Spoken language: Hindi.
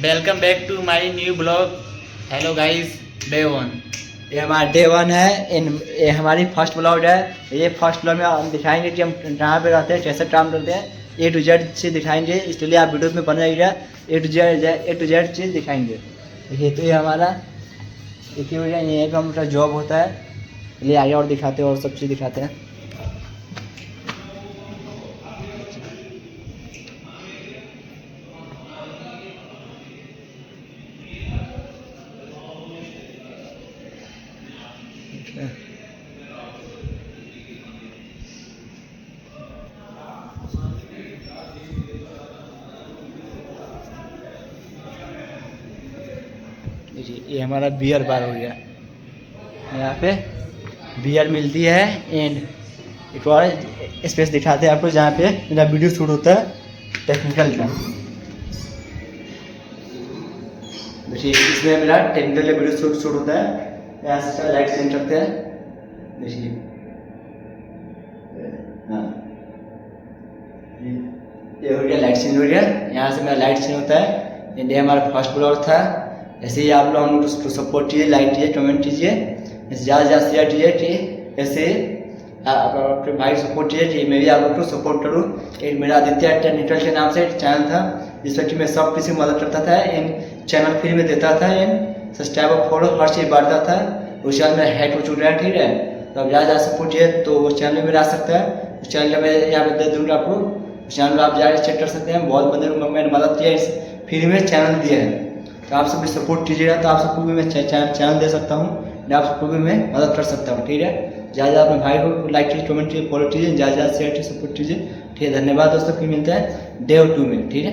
Welcome back to my new blog. Hello guys, day 1। ये हमारा डे 1 है। ये हमारी फर्स्ट ब्लॉग है। ये फर्स्ट ब्लॉग में हम दिखाएंगे कि हम कहाँ पे रहते हैं, कैसे काम करते हैं, A to Z चीज़ दिखाएंगे। इसलिए आप वीडियो में बने रहिएगा। A to Z चीज़ दिखाएंगे। देखिए, तो ये हमारा देखिए ये का हमारा जॉब होता है। चलिए आगे और दिखाते हैं और सब चीज़ दिखाते हैं। ये हमारा बियर बार हो गया। यहाँ पे बियर मिलती है। एंड एक और स्पेस दिखाते हैं आपको जहाँ पे मेरा वीडियो शूट होता है टेक्निकल का। देखिए, इसमें मेरा टेक्निकल का वीडियो शूट होता है। यहाँ से लाइट चेंज करते हैं। देखिए, हाँ, ये हो गया, लाइट चेंज हो गया। यहाँ से मेरा लाइट चेंज होता है। इंडिया हमारा फर्स्ट ब्लॉग था। ऐसे ही आप लोग हम लोग को सपोर्ट कीजिए, लाइक कीजिए, कमेंट कीजिए, ज़्यादा से ज़्यादा शेयर कीजिए कि ऐसे आप अपने भाई सपोर्ट कीजिए कि मैं भी आप लोग को सपोर्ट करूँ। एक मेरा आदित्य टेक्निकल के नाम से चैनल था जिसमें कि मैं सब किसी की मदद करता था। इन चैनल फ्री में देता था। इन सब्सक्राइबर फॉलो हर चीज़ बांटता था। उस चैनल में हैक हो चुका है, ठीक है। तो अब ज़्यादा सपोर्ट कीजिए तो उस चैनल में आ सकता है। उस चैनल में यहाँ पे दे दूँगा आपको। उस चैनल में आप जाकर चेक कर सकते हैं। बहुत बंदे को मैंने मदद किया, इस फ्री में चैनल दिया है। तो आप सब भी सपोर्ट कीजिएगा तो आप सबको भी मैं चैनल दे सकता हूँ, आप सबको भी मैं मदद कर सकता हूँ, ठीक है। ज़्यादा अपने भाई को लाइक कीजिए, कमेंट कीजिए, फॉलो कीजिए, ज़्यादा शेयर कीजिए, सपोर्ट कीजिए, ठीक है। धन्यवाद दोस्तों, फिर मिलते हैं डे 2 में, ठीक है।